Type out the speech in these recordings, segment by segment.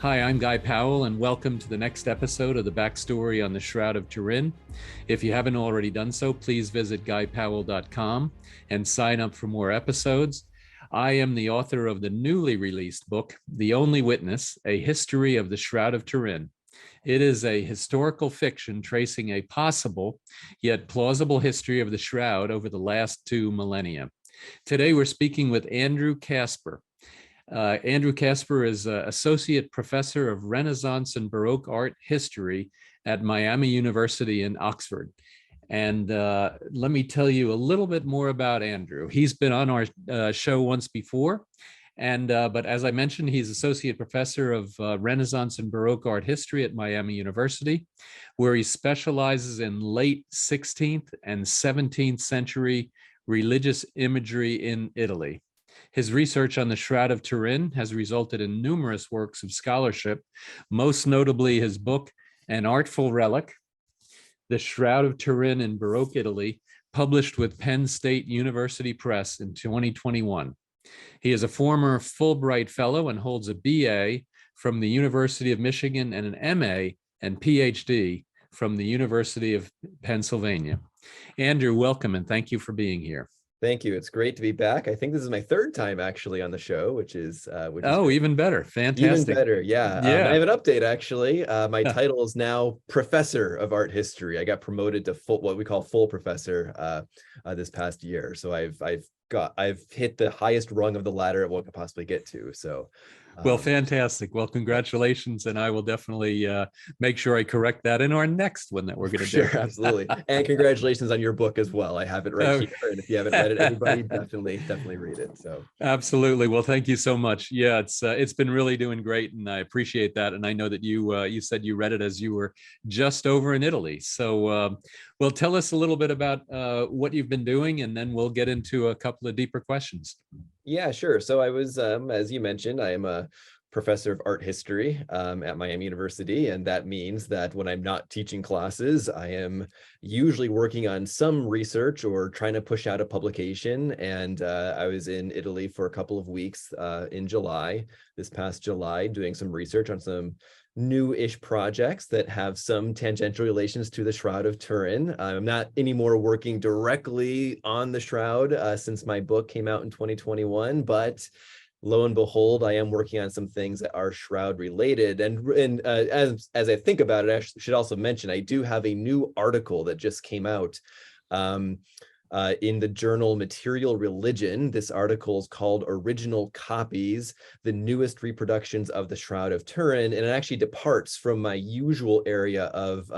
Hi, I'm Guy Powell, and welcome to the next episode of the backstory on the Shroud of Turin. If you haven't already done so, please visit guypowell.com and sign up for more episodes. I am the author of the newly released book, The Only Witness, A History of the Shroud of Turin. It is a historical fiction tracing a possible yet plausible history of the Shroud over the last 2 millennia. Today, we're speaking with Andrew Casper. Andrew Casper is Associate Professor of Renaissance and Baroque Art History at Miami University in Oxford. And let me tell you a little bit more about Andrew. He's been on our show once before, but as I mentioned, he's Associate Professor of Renaissance and Baroque Art History at Miami University, where he specializes in late 16th and 17th century religious imagery in Italy. His research on the Shroud of Turin has resulted in numerous works of scholarship, most notably his book, An Artful Relic, The Shroud of Turin in Baroque Italy, published with Penn State University Press in 2021. He is a former Fulbright Fellow and holds a BA from the University of Michigan and an MA and PhD from the University of Pennsylvania. Andrew, welcome, and thank you for being here. Thank you. It's great to be back. I think this is my third time actually on the show, which is even better. Fantastic. Even better. Yeah. I have an update actually. My title is now Professor of Art History. I got promoted to what we call full professor this past year. So I've hit the highest rung of the ladder of what I could possibly get to. So well, fantastic. Well, congratulations. And I will definitely make sure I correct that in our next one that we're going to do. Sure, absolutely. And congratulations on your book as well. I have it right here. And if you haven't read it, anybody, definitely read it. So absolutely. Well, thank you so much. Yeah, it's been really doing great. And I appreciate that. And I know that you said you read it as you were just over in Italy. So well, tell us a little bit about what you've been doing, and then we'll get into a couple of deeper questions. Yeah, sure. So I was, as you mentioned, I am a professor of art history at Miami University. And that means that when I'm not teaching classes, I am usually working on some research or trying to push out a publication. And I was in Italy for a couple of weeks in July, this past July, doing some research on some new-ish projects that have some tangential relations to the Shroud of Turin. I'm not anymore working directly on the Shroud since my book came out in 2021, but lo and behold, I am working on some things that are Shroud related. And as I think about it, I should also mention, I do have a new article that just came out in the journal Material Religion. This article is called Original Copies, the Newest Reproductions of the Shroud of Turin. And it actually departs from my usual area of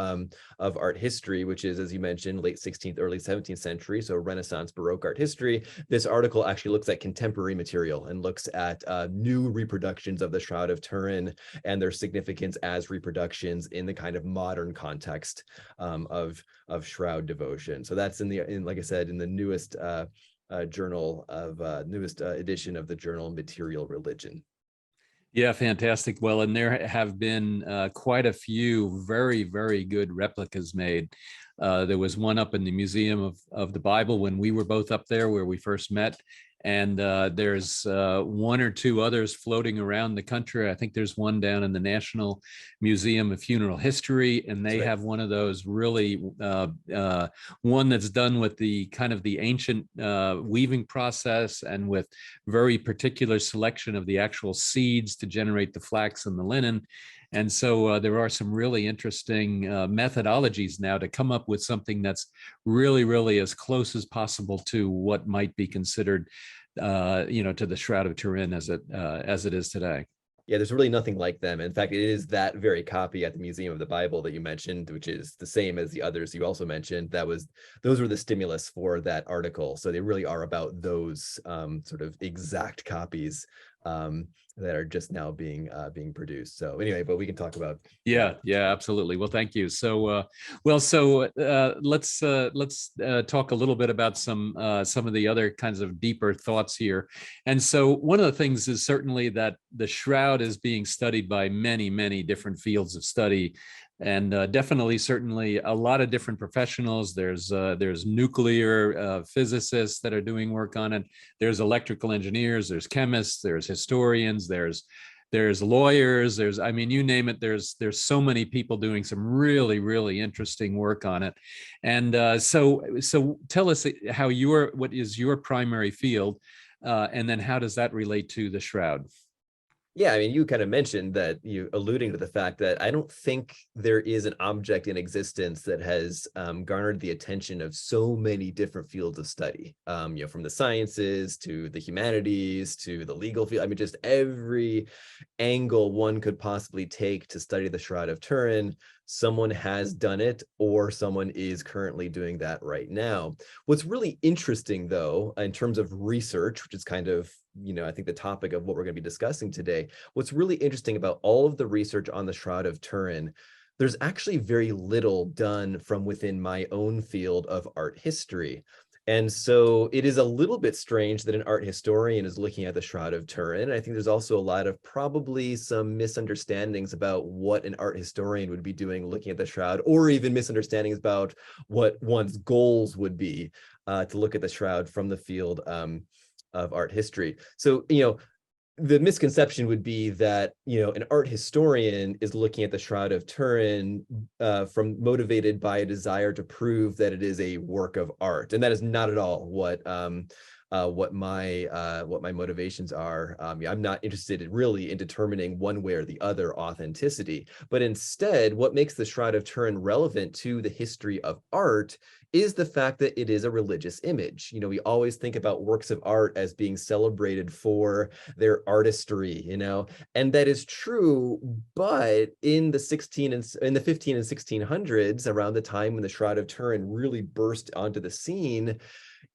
art history, which is, as you mentioned, late 16th, early 17th century, so Renaissance Baroque art history. This article actually looks at contemporary material and looks at new reproductions of the Shroud of Turin and their significance as reproductions in the kind of modern context of Shroud devotion. So that's like I said, in the newest newest edition of the journal Material Religion. Yeah, fantastic. Well, and there have been quite a few very, very good replicas made. There was one up in the Museum of the Bible when we were both up there where we first met. And there's one or two others floating around the country. I think there's one down in the National Museum of Funeral History, and they have one of those really, one that's done with the kind of the ancient weaving process and with very particular selection of the actual seeds to generate the flax and the linen. And so there are some really interesting methodologies now to come up with something that's really, really as close as possible to what might be considered, to the Shroud of Turin as it is today. Yeah, there's really nothing like them. In fact, it is that very copy at the Museum of the Bible that you mentioned, which is the same as the others you also mentioned. Those were the stimulus for that article. So they really are about those sort of exact copies that are just now being produced. So anyway, but we can talk about. Yeah, absolutely. Well, thank you. So, let's talk a little bit about some of the other kinds of deeper thoughts here. And so one of the things is certainly that the Shroud is being studied by many, many different fields of study. And definitely, certainly a lot of different professionals. There's nuclear physicists that are doing work on it. There's electrical engineers, there's chemists, there's historians, there's there's lawyers, there's, I mean, you name it, there's so many people doing some really, really interesting work on it. And so tell us how what is your primary field, and then how does that relate to the Shroud? Yeah, I mean, you kind of mentioned that, you alluding to the fact that I don't think there is an object in existence that has garnered the attention of so many different fields of study, from the sciences to the humanities to the legal field. I mean, just every angle one could possibly take to study the Shroud of Turin, someone has done it or someone is currently doing that right now. What's really interesting, though, in terms of research, which is kind of, I think the topic of what we're going to be discussing today, what's really interesting about all of the research on the Shroud of Turin, there's actually very little done from within my own field of art history. And so it is a little bit strange that an art historian is looking at the Shroud of Turin. I think there's also a lot of probably some misunderstandings about what an art historian would be doing looking at the Shroud, or even misunderstandings about what one's goals would be to look at the Shroud from the field of art history. So, the misconception would be that, an art historian is looking at the Shroud of Turin from motivated by a desire to prove that it is a work of art, and that is not at all what my motivations are. I'm not interested really in determining one way or the other authenticity, but instead, what makes the Shroud of Turin relevant to the history of art is the fact that it is a religious image. We always think about works of art as being celebrated for their artistry, and that is true. But in the 15 and 1600s, around the time when the Shroud of Turin really burst onto the scene,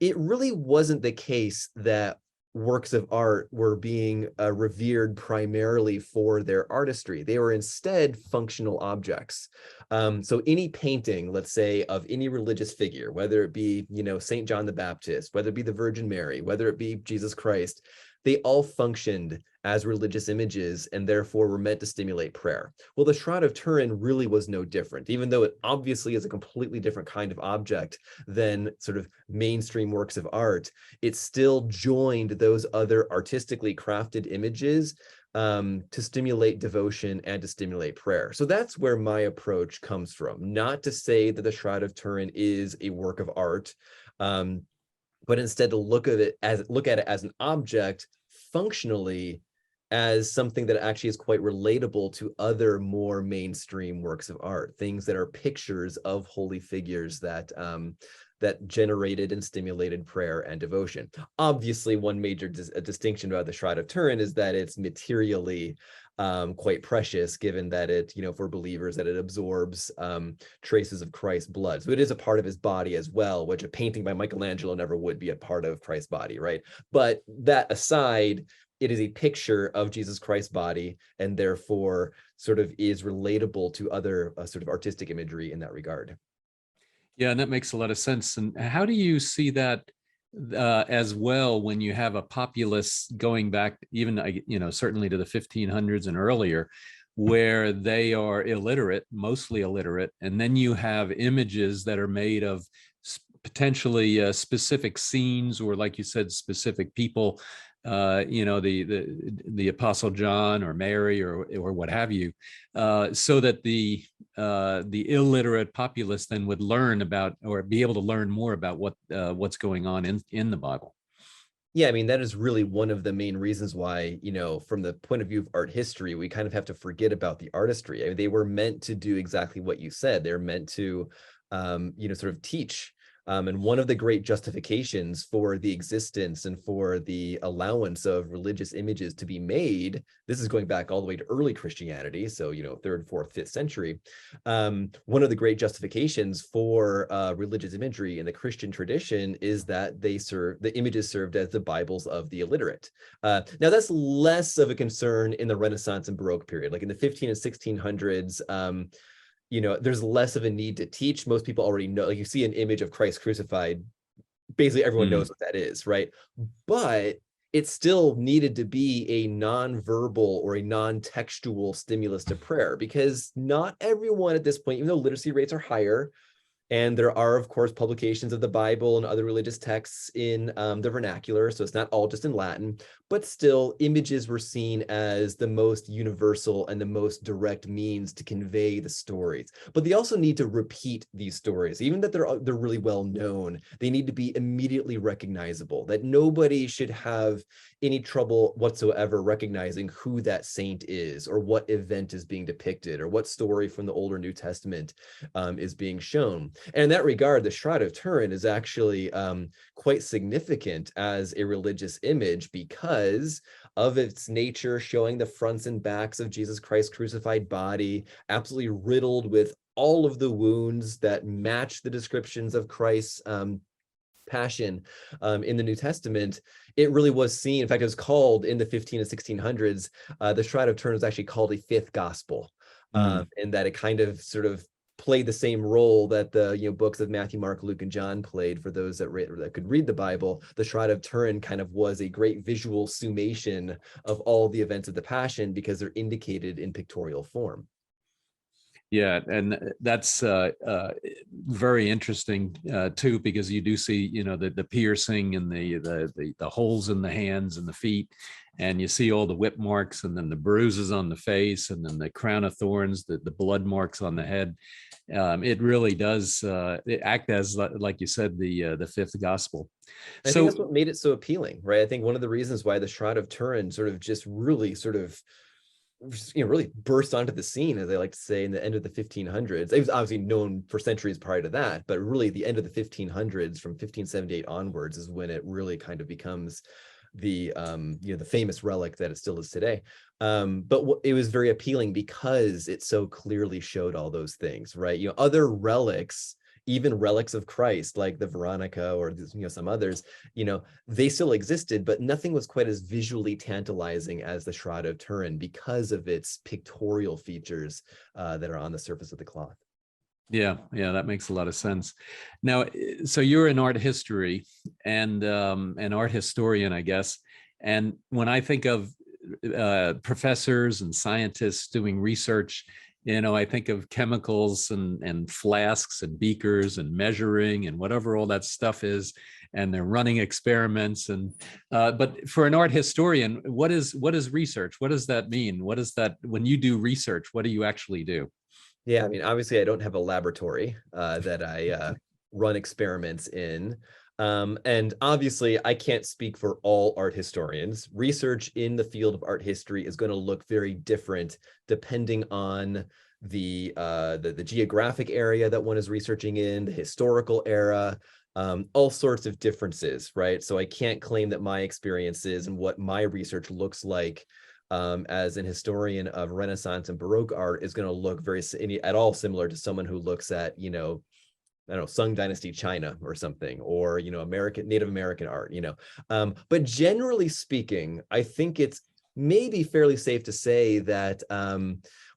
it really wasn't the case that works of art were being revered primarily for their artistry. They were instead functional objects. So any painting, let's say, of any religious figure, whether it be, St. John the Baptist, whether it be the Virgin Mary, whether it be Jesus Christ, they all functioned as religious images and therefore were meant to stimulate prayer. Well, the Shroud of Turin really was no different, even though it obviously is a completely different kind of object than sort of mainstream works of art. It still joined those other artistically crafted images to stimulate devotion and to stimulate prayer. So that's where my approach comes from. Not to say that the Shroud of Turin is a work of art, but instead to look at it as an object functionally, as something that actually is quite relatable to other more mainstream works of art, things that are pictures of holy figures that generated and stimulated prayer and devotion. Obviously, one major distinction about the Shroud of Turin is that it's materially quite precious, given that it, for believers, that it absorbs traces of Christ's blood. So it is a part of his body as well, which a painting by Michelangelo never would be a part of Christ's body, right? But that aside, it is a picture of Jesus Christ's body, and therefore sort of is relatable to other sort of artistic imagery in that regard. Yeah, and that makes a lot of sense. And how do you see that as well when you have a populace going back even, certainly to the 1500s and earlier, where they are illiterate, mostly illiterate, and then you have images that are made of potentially specific scenes, or like you said, specific people, the Apostle John or Mary or what have you, so that the illiterate populace then would learn about, or be able to learn more about what's going on in the Bible. Yeah, I mean, that is really one of the main reasons why, from the point of view of art history, we kind of have to forget about the artistry. I mean, they were meant to do exactly what you said. They're meant to, sort of teach. And one of the great justifications for the existence and for the allowance of religious images to be made, this is going back all the way to early Christianity, so, 3rd, 4th, 5th century. One of the great justifications for religious imagery in the Christian tradition is that the images served as the Bibles of the illiterate. Now, that's less of a concern in the Renaissance and Baroque period. Like in the 15 and 1600s, there's less of a need to teach. Most people already know, like you see an image of Christ crucified, basically everyone knows what that is, right? But it still needed to be a non-verbal or a non-textual stimulus to prayer, because not everyone at this point, even though literacy rates are higher, And there are, of course, publications of the Bible and other religious texts in the vernacular. So it's not all just in Latin, but still images were seen as the most universal and the most direct means to convey the stories. But they also need to repeat these stories, even that they're really well known. They need to be immediately recognizable, that nobody should have any trouble whatsoever recognizing who that saint is, or what event is being depicted, or what story from the Old or New Testament is being shown. And in that regard, the Shroud of Turin is actually quite significant as a religious image because of its nature, showing the fronts and backs of Jesus Christ's crucified body, absolutely riddled with all of the wounds that match the descriptions of Christ's passion in the New Testament. It really was seen. In fact, it was called in the 15 and 1600s, the Shroud of Turin was actually called a fifth gospel, in that it kind of sort of played the same role that the books of Matthew, Mark, Luke, and John played for those that could read the Bible. The Shroud of Turin kind of was a great visual summation of all the events of the Passion because they're indicated in pictorial form. Yeah, and that's very interesting too, because you do see, the piercing and the holes in the hands and the feet, and you see all the whip marks, and then the bruises on the face, and then the crown of thorns, the blood marks on the head. It really does act as, like you said, the fifth gospel. I think that's what made it so appealing, right? I think one of the reasons why the Shroud of Turin sort of just really really burst onto the scene, as they like to say, in the end of the 1500s. It was obviously known for centuries prior to that, but really the end of the 1500s, from 1578 onwards, is when it really kind of becomes the the famous relic that it still is today. But it was very appealing because it so clearly showed all those things, right? Other relics, even relics of Christ, like the Veronica or some others, they still existed, but nothing was quite as visually tantalizing as the Shroud of Turin because of its pictorial features that are on the surface of the cloth. Yeah, that makes a lot of sense. Now, so you're in art history and an art historian, I guess. And when I think of professors and scientists doing research, I think of chemicals and flasks and beakers and measuring and whatever all that stuff is, and they're running experiments. And but for an art historian, what is research? What does that mean? What is that when you do research? What do you actually do? Yeah, I mean, obviously, I don't have a laboratory that I run experiments in. And obviously, I can't speak for all art historians. Research in the field of art history is going to look very different depending on the geographic area that one is researching in, the historical era, all sorts of differences, right? So I can't claim that my experiences and what my research looks like as an historian of Renaissance and Baroque art is going to look at all similar to someone who looks at, I don't know, Sung Dynasty China or something, or, Native American art, But generally speaking, I think it's maybe fairly safe to say that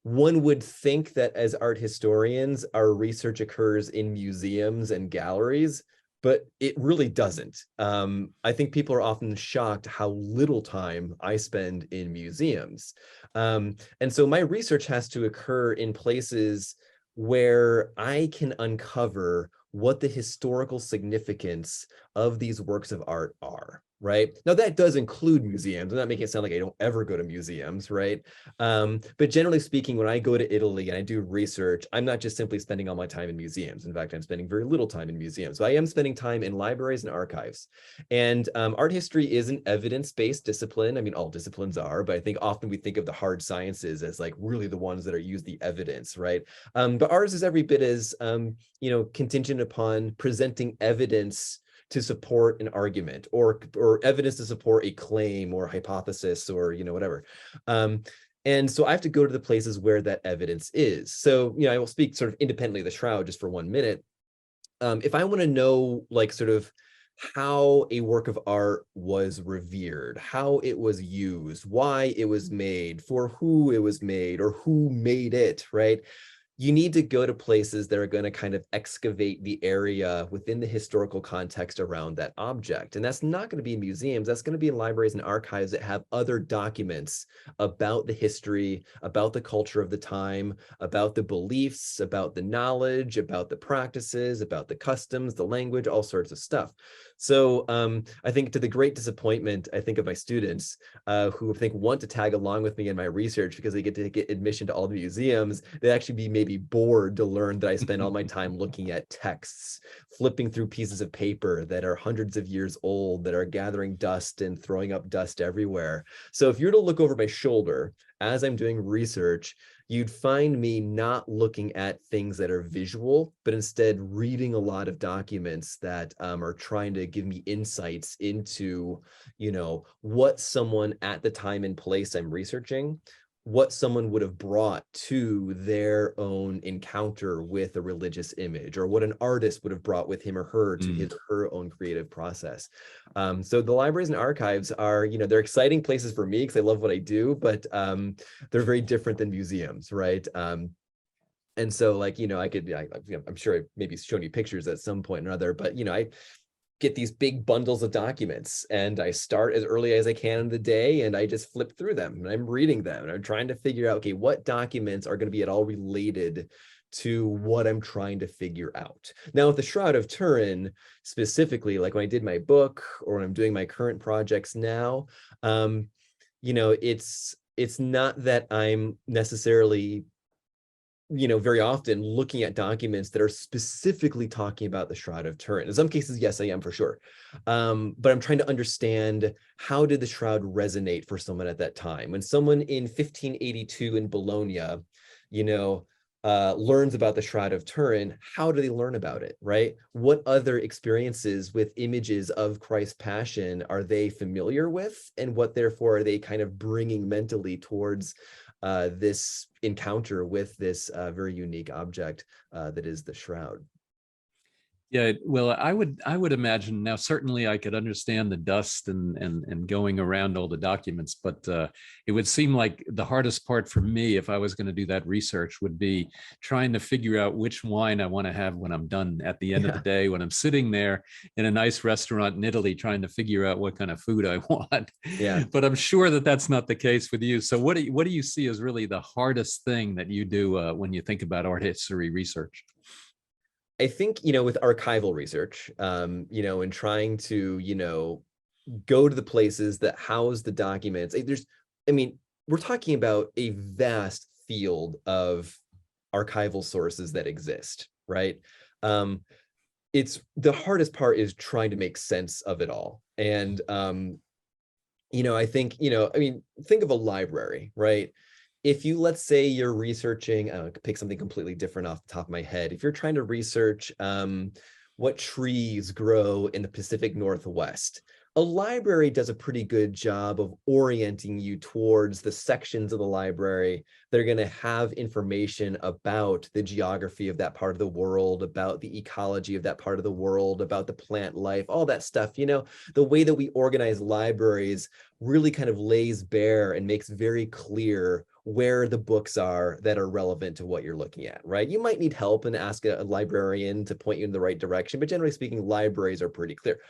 one would think that as art historians, our research occurs in museums and galleries, but it really doesn't. I think people are often shocked how little time I spend in museums. And so my research has to occur in places where I can uncover what the historical significance of these works of art are, right? Now, that does include museums. I'm not making it sound like I don't ever go to museums, right? But generally speaking, when I go to Italy and I do research, I'm not just simply spending all my time in museums. In fact, I'm spending very little time in museums. So I am spending time in libraries and archives. And art history is an evidence-based discipline. I mean, all disciplines are, but I think often we think of the hard sciences as like really the ones that are used the evidence, right? But ours is every bit as, contingent upon presenting evidence to support an argument, or evidence to support a claim or hypothesis, or whatever. And so I have to go to the places where that evidence is. So I will speak sort of independently of the Shroud just for 1 minute. If I want to know like sort of how a work of art was revered, how it was used, why it was made, for who it was made, or who made it, right? you need to go to places that are going to kind of excavate the area within the historical context around that object. And that's not going to be in museums. That's going to be in libraries and archives that have other documents about the history, about the culture of the time, about the beliefs, about the knowledge, about the practices, about the customs, the language, all sorts of stuff. So I think, to the great disappointment, I think, of my students who I think want to tag along with me in my research because they get to get admission to all the museums, they actually be maybe bored to learn that I spend all my time looking at texts, flipping through pieces of paper that are hundreds of years old, that are gathering dust and throwing up dust everywhere. So if you're to look over my shoulder as I'm doing research, you'd find me not looking at things that are visual, but instead reading a lot of documents that are trying to give me insights into, what someone at the time and place I'm researching, what someone would have brought to their own encounter with a religious image, or what an artist would have brought with him or her to his or her own creative process. So the libraries and archives are, they're exciting places for me because I love what I do, but they're very different than museums, right? And so, like, I'm sure I've maybe shown you pictures at some point or another, but, I get these big bundles of documents and I start as early as I can in the day and I just flip through them and I'm reading them and I'm trying to figure out, okay, what documents are going to be at all related to what I'm trying to figure out. Now, with the Shroud of Turin specifically, like when I did my book or when I'm doing my current projects now, it's not that I'm necessarily very often looking at documents that are specifically talking about the Shroud of Turin. In some cases, yes, I am for sure. But I'm trying to understand, how did the Shroud resonate for someone at that time? When someone in 1582 in Bologna, learns about the Shroud of Turin, how do they learn about it, right? What other experiences with images of Christ's Passion are they familiar with? And what, therefore, are they kind of bringing mentally towards this encounter with this very unique object that is the Shroud? Yeah, well, I would imagine, now certainly I could understand the dust and going around all the documents, but it would seem like the hardest part for me, if I was going to do that research, would be trying to figure out which wine I want to have when I'm done at the end of the day, when I'm sitting there in a nice restaurant in Italy trying to figure out what kind of food I want. Yeah. But I'm sure that that's not the case with you. So what do you see as really the hardest thing that you do when you think about art history research? I think, with archival research, and trying to, go to the places that house the documents, we're talking about a vast field of archival sources that exist, right? It's the hardest part is trying to make sense of it all. And, I think, think of a library, right? If you, let's say you're researching, I don't know, pick something completely different off the top of my head. If you're trying to research what trees grow in the Pacific Northwest, a library does a pretty good job of orienting you towards the sections of the library that are going to have information about the geography of that part of the world, about the ecology of that part of the world, about the plant life, all that stuff. The way that we organize libraries really kind of lays bare and makes very clear where the books are that are relevant to what you're looking at, right? You might need help and ask a librarian to point you in the right direction, but generally speaking, libraries are pretty clear.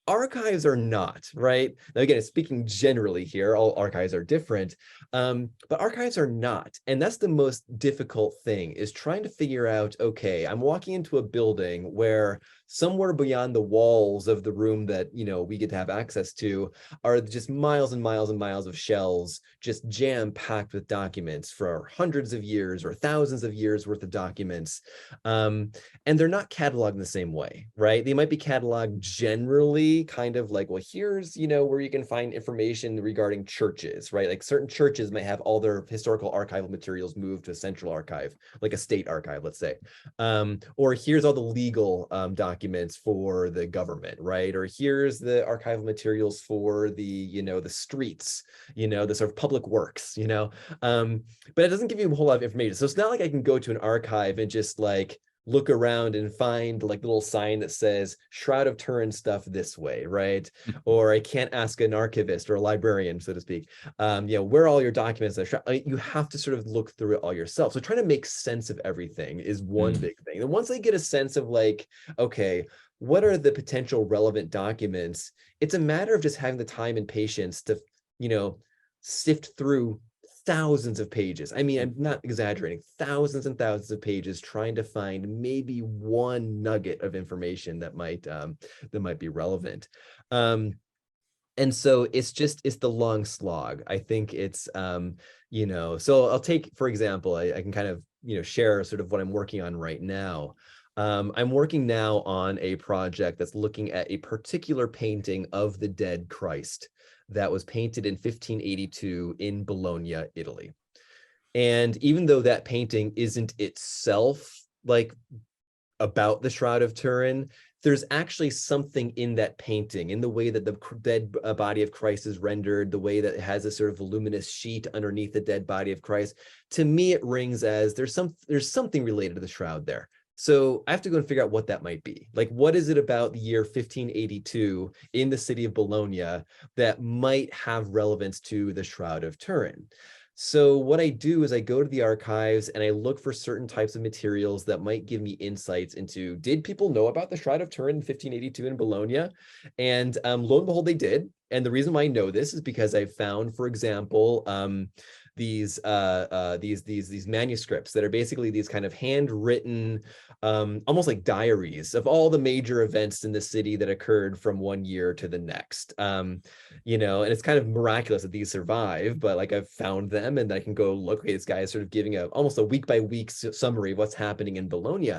Archives are not, right? Now, again, speaking generally here, all archives are different, but archives are not. And that's the most difficult thing, is trying to figure out, okay, I'm walking into a building where somewhere beyond the walls of the room that, we get to have access to are just miles and miles and miles of shelves, just jam-packed with documents for hundreds of years or thousands of years worth of documents. And they're not cataloged in the same way, right? They might be cataloged generally kind of like, well, here's, where you can find information regarding churches, right? Like certain churches may have all their historical archival materials moved to a central archive, like a state archive, let's say. Or here's all the legal documents for the government, right? Or here's the archival materials for the, the streets, the sort of public works, but it doesn't give you a whole lot of information. So it's not like I can go to an archive and just like look around and find like little sign that says Shroud of Turin stuff this way, right? Or I can't ask an archivist or a librarian, so to speak, where are all your documents are. You have to sort of look through it all yourself. So trying to make sense of everything is one big thing. And once I get a sense of like, okay, what are the potential relevant documents? It's a matter of just having the time and patience to, sift through thousands of pages. I mean, I'm not exaggerating, thousands and thousands of pages trying to find maybe one nugget of information that might be relevant. And so it's the long slog. I think it's, so I'll take, for example, I can kind of, share sort of what I'm working on right now. I'm working now on a project that's looking at a particular painting of the dead Christ that was painted in 1582 in Bologna, Italy. And even though that painting isn't itself like about the Shroud of Turin, there's actually something in that painting, in the way that the dead body of Christ is rendered, the way that it has a sort of voluminous sheet underneath the dead body of Christ. To me, it rings as there's something related to the shroud there. So I have to go and figure out what that might be. Like, what is it about the year 1582 in the city of Bologna that might have relevance to the Shroud of Turin? So what I do is I go to the archives and I look for certain types of materials that might give me insights into, did people know about the Shroud of Turin in 1582 in Bologna? And lo and behold, they did. And the reason why I know this is because I found, for example, these manuscripts that are basically these kind of handwritten, almost like diaries of all the major events in the city that occurred from one year to the next. And it's kind of miraculous that these survive, but like I've found them and I can go look, okay, this guy is sort of giving almost a week by week summary of what's happening in Bologna.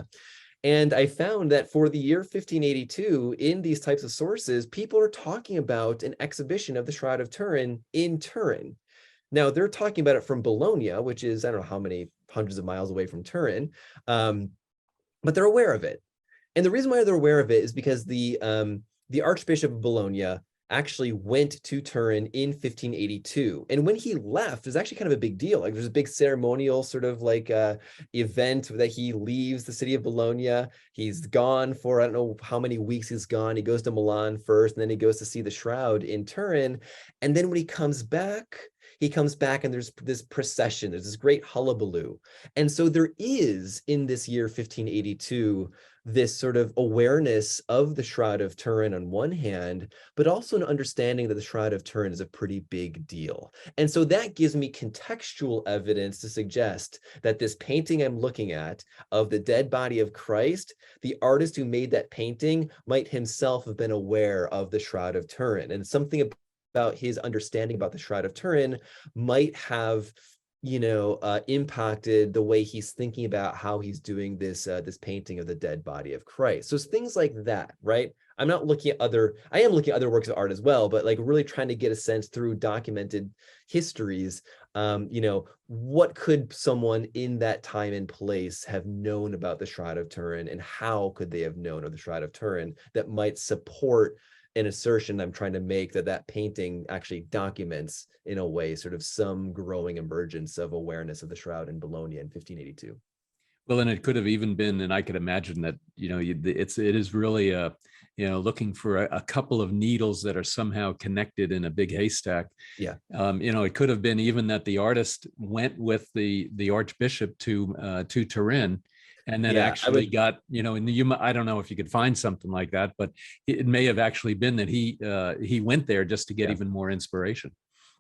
And I found that for the year 1582, in these types of sources, people are talking about an exhibition of the Shroud of Turin in Turin. Now, they're talking about it from Bologna, which is, I don't know how many hundreds of miles away from Turin, but they're aware of it. And the reason why they're aware of it is because the Archbishop of Bologna actually went to Turin in 1582. And when he left, it was actually kind of a big deal. Like, there's a big ceremonial sort of like event that he leaves the city of Bologna. He's gone for, I don't know how many weeks he's gone. He goes to Milan first, and then he goes to see the shroud in Turin. And then when he comes back and there's this procession, there's this great hullabaloo. And so there is, in this year 1582, this sort of awareness of the Shroud of Turin on one hand, but also an understanding that the Shroud of Turin is a pretty big deal. And so that gives me contextual evidence to suggest that this painting I'm looking at of the dead body of Christ, the artist who made that painting might himself have been aware of the Shroud of Turin, and something about his understanding about the Shroud of Turin might have impacted the way he's thinking about how he's doing this painting of the dead body of Christ. So it's things like that, right? I am looking at other works of art as well, but like really trying to get a sense through documented histories, what could someone in that time and place have known about the Shroud of Turin, and how could they have known of the Shroud of Turin that might support an assertion I'm trying to make that painting actually documents, in a way, sort of some growing emergence of awareness of the shroud in Bologna in 1582. Well, and it could have even been, and I could imagine that, it is really looking for a couple of needles that are somehow connected in a big haystack. Yeah. It could have been even that the artist went with the Archbishop to Turin, and then actually got, I don't know if you could find something like that, but it may have actually been that he went there just to get even more inspiration.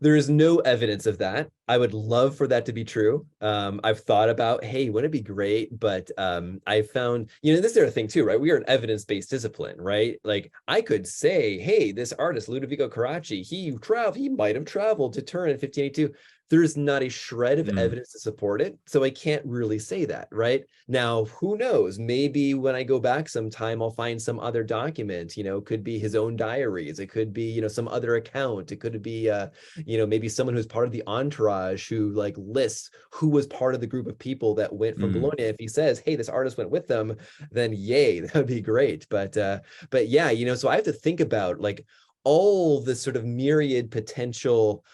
There is no evidence of that. I would love for that to be true. I've thought about, hey, wouldn't it be great? But I found, this is the other thing too, right? We are an evidence-based discipline, right? Like, I could say, hey, this artist, Ludovico Carracci, he might have traveled to Turin in 1582. There's not a shred of evidence to support it. So I can't really say that, right? Now, who knows? Maybe when I go back sometime, I'll find some other document, could be his own diaries. It could be, some other account. It could be, maybe someone who's part of the entourage who like lists who was part of the group of people that went from Bologna. If he says, hey, this artist went with them, then yay, that would be great. But yeah, so I have to think about like all the sort of myriad potential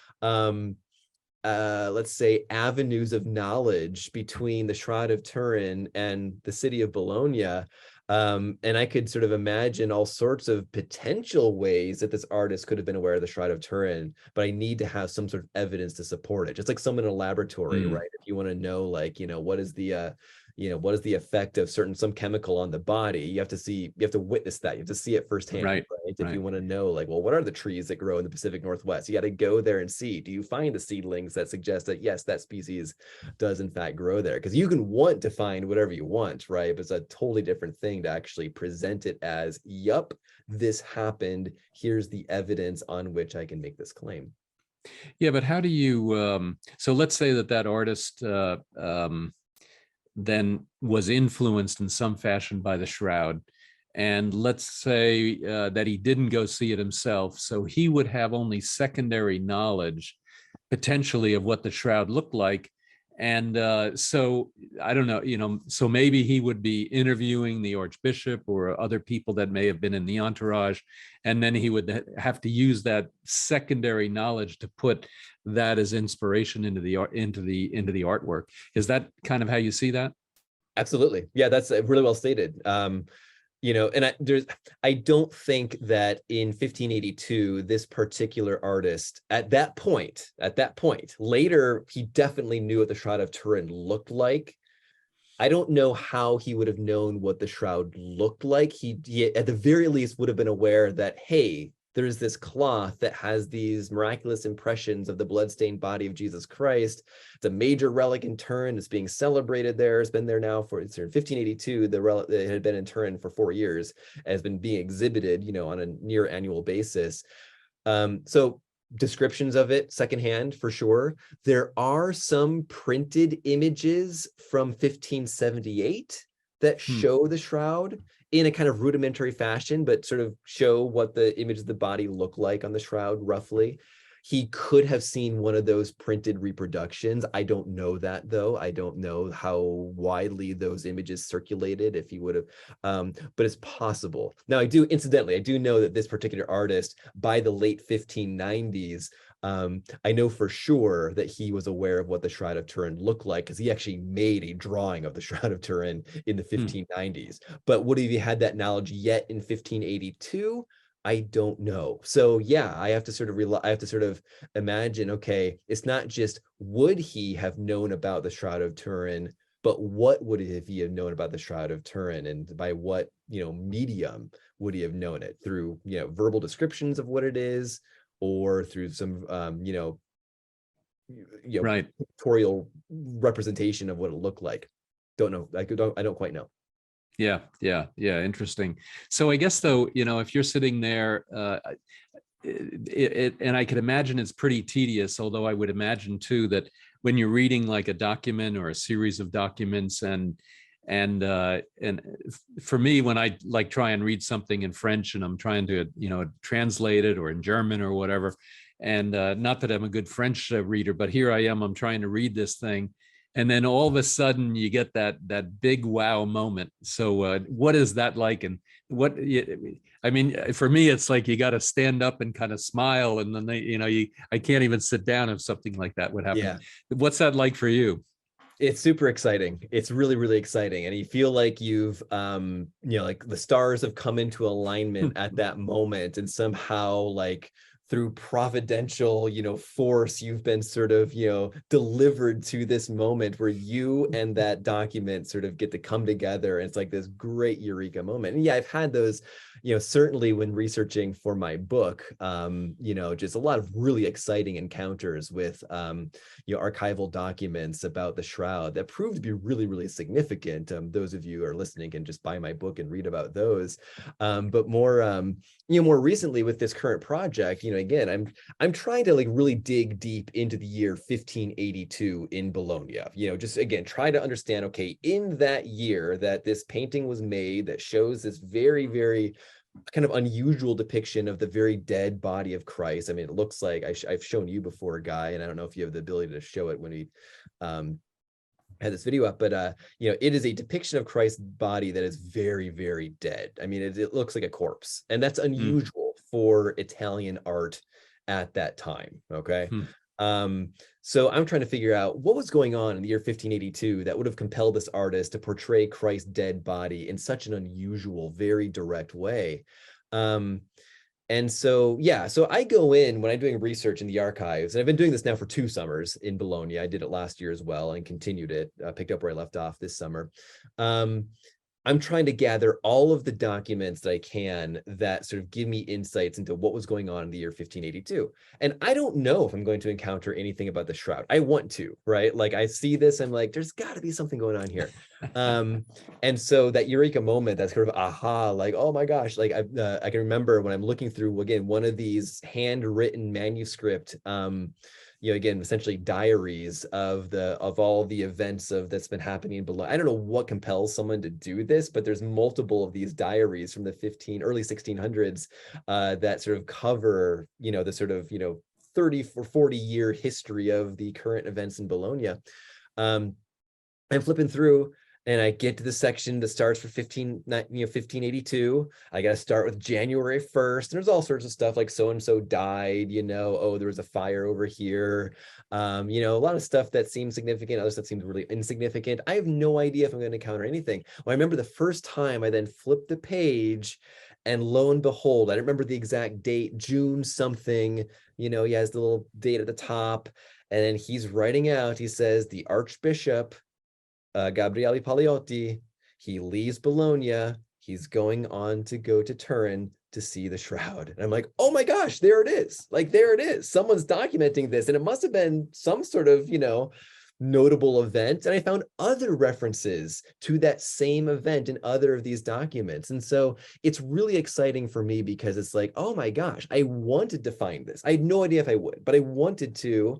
let's say, avenues of knowledge between the Shroud of Turin and the city of Bologna. And I could sort of imagine all sorts of potential ways that this artist could have been aware of the Shroud of Turin, but I need to have some sort of evidence to support it. Just like someone in a laboratory, right? If you want to know, like, what is the what is the effect of some chemical on the body, you have to witness that, you have to see it firsthand, right? If you want to know, like, well, what are the trees that grow in the Pacific Northwest, you got to go there and see, do you find the seedlings that suggest that yes, that species does in fact grow there? Because you can want to find whatever you want, right? But it's a totally different thing to actually present it as, yup, this happened, here's the evidence on which I can make this claim. Yeah, but how do you, so let's say that artist then was influenced in some fashion by the Shroud. And let's say that he didn't go see it himself. So he would have only secondary knowledge potentially of what the Shroud looked like. And so I don't know, so maybe he would be interviewing the Archbishop or other people that may have been in the entourage. And then he would have to use that secondary knowledge to put that as inspiration into the artwork. Is that kind of how you see that? Absolutely. Yeah, that's really well stated. And I don't think that in 1582, this particular artist at that point, later, he definitely knew what the Shroud of Turin looked like. I don't know how he would have known what the Shroud looked like. He at the very least would have been aware that, hey, there's this cloth that has these miraculous impressions of the bloodstained body of Jesus Christ. It's a major relic in Turin. It's being celebrated there. It's been there now it's in 1582. The relic, it had been in Turin for 4 years, has been being exhibited, on a near annual basis. So descriptions of it secondhand for sure. There are some printed images from 1578 that show the Shroud in a kind of rudimentary fashion, but sort of show what the image of the body look like on the Shroud roughly. He could have seen one of those printed reproductions. I don't know that, though. I don't know how widely those images circulated, if he would have, but it's possible. Now, incidentally, I do know that this particular artist, by the late 1590s, I know for sure that he was aware of what the Shroud of Turin looked like, because he actually made a drawing of the Shroud of Turin in the 1590s. But would he have had that knowledge yet in 1582? I don't know. So yeah, I have to sort of imagine, okay, it's not just would he have known about the Shroud of Turin, but what would he have known about the Shroud of Turin, and by what medium would he have known it? Through verbal descriptions of what it is, or through some right, pictorial representation of what it looked like. Don't know. I don't quite know. Yeah. Interesting. So I guess, though, if you're sitting there, and I could imagine it's pretty tedious, although I would imagine too that when you're reading like a document or a series of documents, and for me, when I like try and read something in French and I'm trying to translate it, or in German or whatever, and not that I'm a good French reader, but here I am, I'm trying to read this thing. And then all of a sudden you get that big wow moment. So what is that like? And I mean, for me, it's like you got to stand up and kind of smile. And then I can't even sit down if something like that would happen. Yeah. What's that like for you? It's super exciting. It's really, really exciting. And you feel like you've, like the stars have come into alignment at that moment. And somehow, like, through providential, force, you've been sort of, delivered to this moment where you and that document sort of get to come together. And it's like this great eureka moment. And yeah, I've had those, certainly when researching for my book, just a lot of really exciting encounters with, archival documents about the Shroud that proved to be really, really significant. Those of you who are listening can just buy my book and read about those. But more recently with this current project, again, I'm trying to like really dig deep into the year 1582 in Bologna, just again, try to understand, okay, in that year that this painting was made that shows this very, very kind of unusual depiction of the very dead body of Christ. I mean, it looks like I've shown you before, Guy, and I don't know if you have the ability to show it when we had this video up, but it is a depiction of Christ's body that is very, very dead. I mean, it looks like a corpse, and that's unusual for Italian art at that time. Okay. So I'm trying to figure out what was going on in the year 1582 that would have compelled this artist to portray Christ's dead body in such an unusual, very direct way. And so, yeah, so I go in when I'm doing research in the archives, and I've been doing this now for 2 summers in Bologna. I did it last year as well and continued it, picked up where I left off this summer. I'm trying to gather all of the documents that I can that sort of give me insights into what was going on in the year 1582. And I don't know if I'm going to encounter anything about the shroud. I want to, right? Like I see this, I'm like, there's got to be something going on here. And so that Eureka moment, that's sort of aha, like, oh my gosh, like I can remember when I'm looking through, again, one of these handwritten manuscript, again, essentially diaries of all the events that's been happening below. I don't know what compels someone to do this, but there's multiple of these diaries from the early 1600s that sort of cover, the sort of, 30 or 40 year history of the current events in Bologna. I'm flipping through, and I get to the section that starts for 1582. I got to start with January 1st. And there's all sorts of stuff like so-and-so died, oh, there was a fire over here. A lot of stuff that seems significant, other stuff seems really insignificant. I have no idea if I'm going to encounter anything. Well, I remember the first time I then flipped the page, and lo and behold, I don't remember the exact date, June something, he has the little date at the top. And then he's writing out, he says, the Archbishop, Gabriele Paliotti, he leaves Bologna. He's going on to go to Turin to see the shroud. And I'm like, oh my gosh, there it is. Like, there it is. Someone's documenting this. And it must have been some sort of, notable event. And I found other references to that same event in other of these documents. And so it's really exciting for me because it's like, oh my gosh, I wanted to find this. I had no idea if I would, but I wanted to.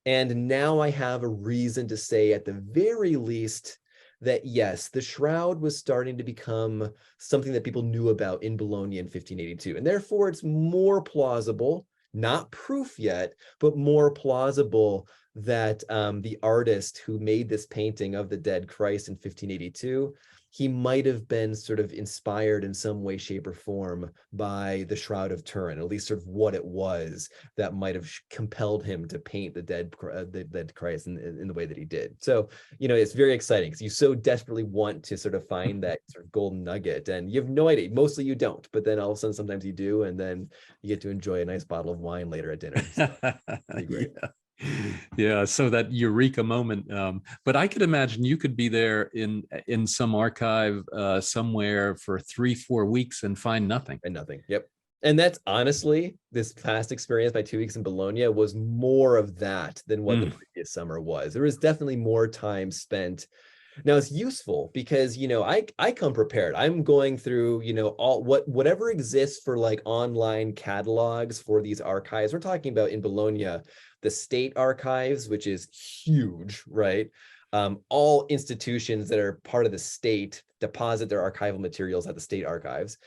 And now I have a reason to say at the very least that yes, the shroud was starting to become something that people knew about in Bologna in 1582. And therefore it's more plausible, not proof yet, but more plausible that the artist who made this painting of the dead Christ in 1582, he might have been sort of inspired in some way, shape, or form by the Shroud of Turin, at least sort of what it was that might have compelled him to paint the dead Christ in the way that he did. So, it's very exciting because you so desperately want to sort of find that sort of golden nugget, and you have no idea. Mostly you don't, but then all of a sudden sometimes you do, and then you get to enjoy a nice bottle of wine later at dinner. So, pretty great. Yeah, so that Eureka moment. But I could imagine you could be there in some archive somewhere for 3-4 weeks and find nothing. And nothing. Yep. And that's honestly, this past experience, my 2 weeks in Bologna, was more of that than what the previous summer was. There was definitely more time spent. Now it's useful because, I come prepared. I'm going through, whatever exists for like online catalogs for these archives. We're talking about in Bologna, the state archives, which is huge, right? All institutions that are part of the state deposit their archival materials at the state archives.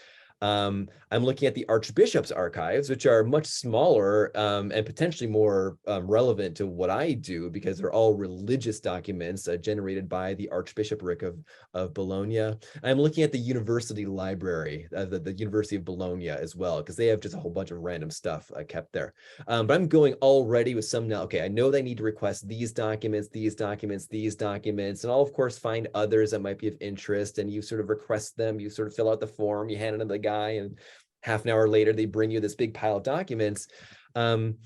I'm looking at the Archbishop's archives, which are much smaller and potentially more relevant to what I do because they're all religious documents generated by the Archbishopric of Bologna. I'm looking at the University Library, the University of Bologna as well, because they have just a whole bunch of random stuff kept there. But I'm going already with some now. Okay, I know they need to request these documents, and I'll of course find others that might be of interest, and you sort of request them, you sort of fill out the form, you hand it to the guy, and half an hour later they bring you this big pile of documents. And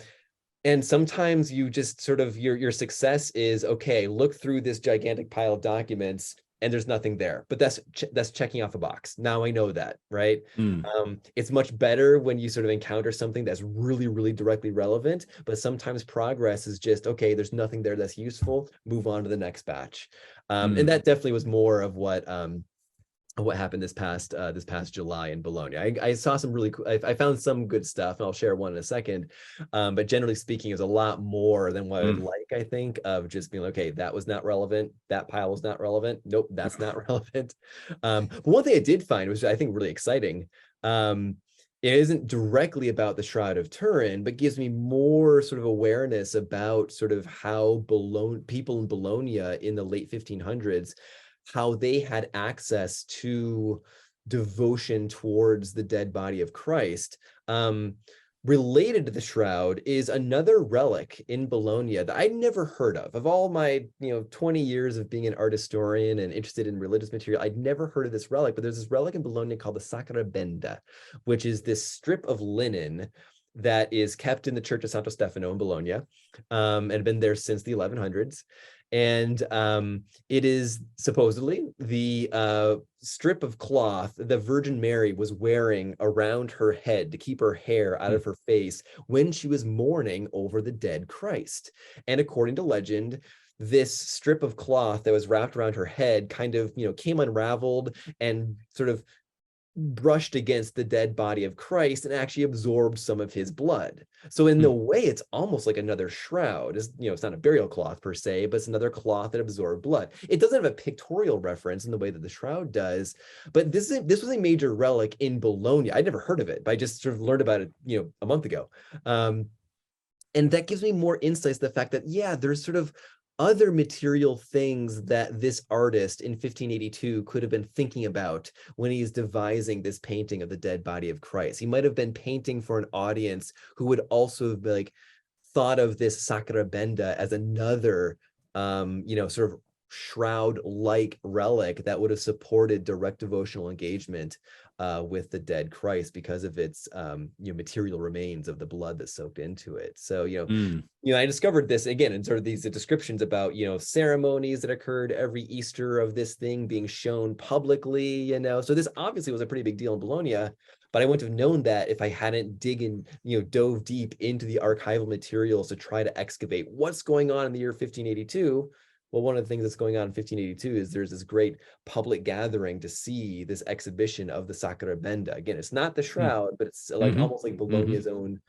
sometimes you just sort of your success is, okay, look through this gigantic pile of documents and there's nothing there, but that's checking off a box. Now I know that, right? It's much better when you sort of encounter something that's really, really directly relevant, but sometimes progress is just, okay, there's nothing there that's useful, move on to the next batch. And that definitely was more of what happened this past July in Bologna. I saw some really cool, I found some good stuff, and I'll share one in a second. But generally speaking, it was a lot more than what I would like, I think, of just being like, okay, that was not relevant. That pile was not relevant. Nope, that's not relevant. But one thing I did find was, I think, really exciting. It isn't directly about the Shroud of Turin, but gives me more sort of awareness about sort of how people in Bologna in the late 1500s, how they had access to devotion towards the dead body of Christ. related to the shroud is another relic in Bologna that I'd never heard of. Of all my 20 years of being an art historian and interested in religious material, I'd never heard of this relic, but there's this relic in Bologna called the Sacrabenda, which is this strip of linen that is kept in the Church of Santo Stefano in Bologna, and had been there since the 1100s. And it is supposedly the strip of cloth the Virgin Mary was wearing around her head to keep her hair out of her face when she was mourning over the dead Christ. And according to legend, this strip of cloth that was wrapped around her head kind of, came unraveled and sort of brushed against the dead body of Christ and actually absorbed some of his blood. So in a way, it's almost like another shroud. It's not a burial cloth per se, but it's another cloth that absorbed blood. It doesn't have a pictorial reference in the way that the shroud does, but this was a major relic in Bologna. I'd never heard of it, but I just sort of learned about it, a month ago. And that gives me more insights to the fact that, yeah, there's sort of other material things that this artist in 1582 could have been thinking about when he's devising this painting of the dead body of Christ. He might have been painting for an audience who would also have like thought of this Sacrabenda as another, sort of shroud-like relic that would have supported direct devotional engagement with the dead Christ because of its material remains of the blood that soaked into it. So I discovered this again in sort of these descriptions about ceremonies that occurred every Easter of this thing being shown publicly. So this obviously was a pretty big deal in Bologna, but I wouldn't have known that if I hadn't dove deep into the archival materials to try to excavate what's going on in the year 1582. Well, one of the things that's going on in 1582 is there's this great public gathering to see this exhibition of the Sacrabenda. Again, it's not the shroud, but it's like almost like Bologna's own,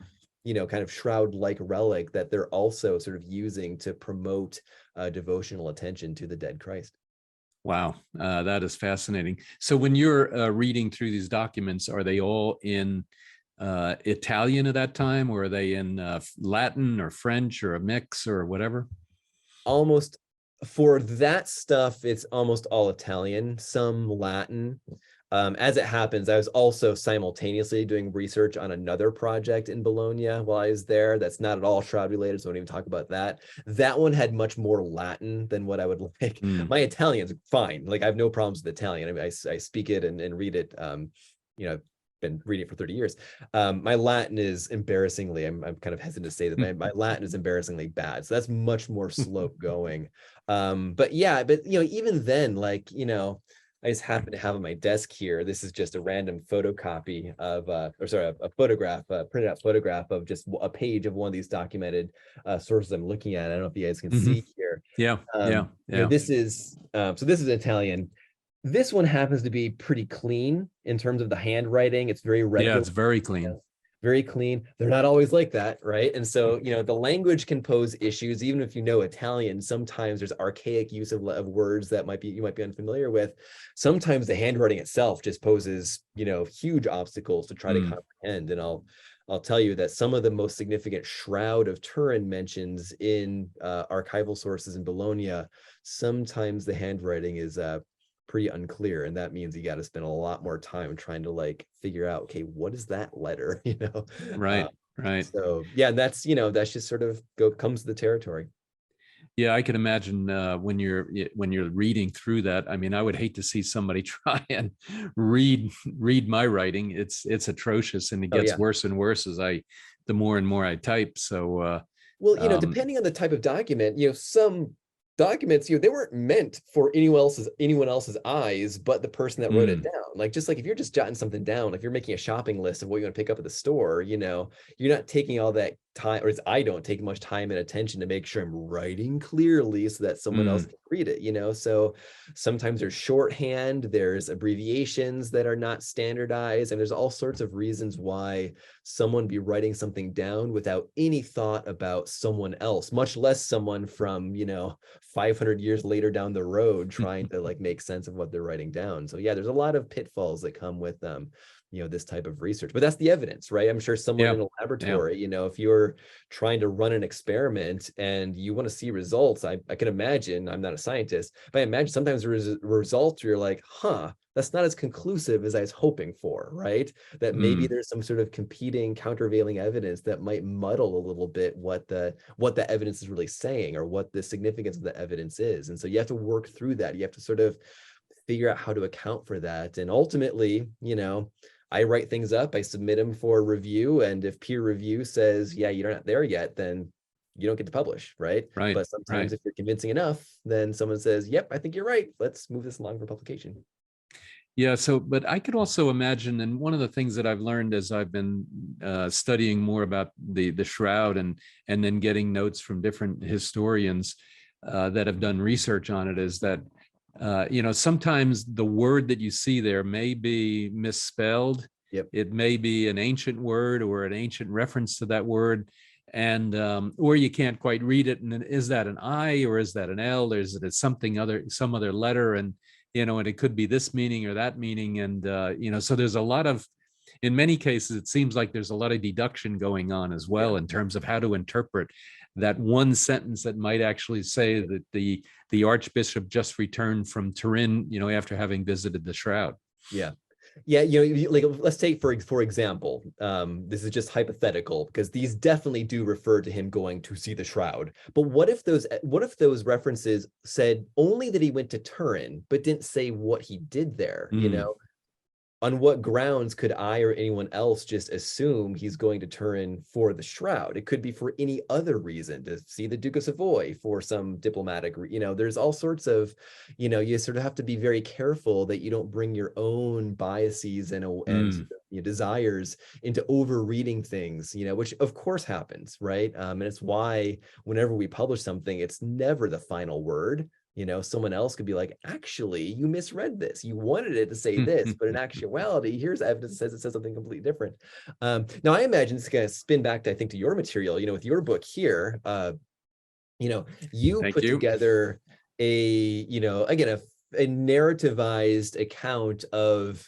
kind of shroud-like relic that they're also sort of using to promote devotional attention to the dead Christ. Wow, that is fascinating. So when you're reading through these documents, are they all in Italian at that time, or are they in Latin or French or a mix or whatever? Almost. For that stuff, it's almost all Italian, some Latin. As it happens, I was also simultaneously doing research on another project in Bologna while I was there. That's not at all shroud related, so I won't even talk about that. That one had much more Latin than what I would like. My Italian's fine. Like I have no problems with Italian. I mean, I speak it and read it. Been reading it for 30 years. My Latin is embarrassingly, I'm kind of hesitant to say that my Latin is embarrassingly bad. So that's much more slow going. But even then, like, I just happen to have on my desk here, this is just a random photocopy of, a photograph, a printed out photograph of just a page of one of these documented sources I'm looking at. I don't know if you guys can see here. This is Italian. This one happens to be pretty clean in terms of the handwriting. It's very regular. Yeah, it's very clean. Very clean. They're not always like that, right? And so, the language can pose issues. Even if you know Italian, sometimes there's archaic use of words that you might be unfamiliar with. Sometimes the handwriting itself just poses, huge obstacles to try to comprehend. And I'll tell you that some of the most significant Shroud of Turin mentions in archival sources in Bologna, sometimes the handwriting is pretty unclear, and that means you got to spend a lot more time trying to like figure out, okay, what is that letter? Right. So yeah, that's just sort of comes to the territory. Yeah, I can imagine when you're reading through that. I mean, I would hate to see somebody try and read my writing. It's atrocious, and it gets worse and worse the more and more I type. So depending on the type of document, some documents, they weren't meant for anyone else's eyes but the person that wrote it down. Like, just like if you're just jotting something down, if you're making a shopping list of what you're going to pick up at the store, you're not taking all that time, or I don't take much time and attention to make sure I'm writing clearly so that someone else can read it. So sometimes there's shorthand, there's abbreviations that are not standardized, and there's all sorts of reasons why someone be writing something down without any thought about someone else, much less someone from 500 years later down the road trying to like make sense of what they're writing down. So yeah, there's a lot of pitfalls that come with this type of research. But that's the evidence, right? I'm sure someone in a laboratory, if you're trying to run an experiment and you want to see results, I can imagine, I'm not a scientist, but I imagine sometimes results you're like, that's not as conclusive as I was hoping for, right? That maybe there's some sort of competing, countervailing evidence that might muddle a little bit what the evidence is really saying, or what the significance of the evidence is. And so you have to work through that. You have to sort of figure out how to account for that. And ultimately, I write things up, I submit them for review, and if peer review says, yeah, you're not there yet, then you don't get to publish, right? But sometimes if you're convincing enough, then someone says, yep, I think you're right, let's move this along for publication. Yeah, but I could also imagine, and one of the things that I've learned as I've been studying more about the Shroud and then getting notes from different historians that have done research on it, is that sometimes the word that you see there may be misspelled. It may be an ancient word or an ancient reference to that word, and or you can't quite read it. And is that an I or is that an L, or is it some other letter? And and it could be this meaning or that meaning. And so there's a lot of, in many cases, it seems like there's a lot of deduction going on as well in terms of how to interpret that one sentence that might actually say that the Archbishop just returned from Turin, after having visited the Shroud. Yeah, like, let's take for example, this is just hypothetical because these definitely do refer to him going to see the Shroud. But what if those references said only that he went to Turin, but didn't say what he did there? On what grounds could I or anyone else just assume he's going to Turin for the Shroud? It could be for any other reason, to see the Duke of Savoy for some diplomatic, there's all sorts of, you sort of have to be very careful that you don't bring your own biases and desires into overreading things, which of course happens, right? And it's why whenever we publish something, it's never the final word. Someone else could be like, actually, you misread this. You wanted it to say this, but in actuality, here's evidence that says it says something completely different. Now, I imagine it's going to spin back to, I think, to your material, with your book here, you put together again, a narrativized account of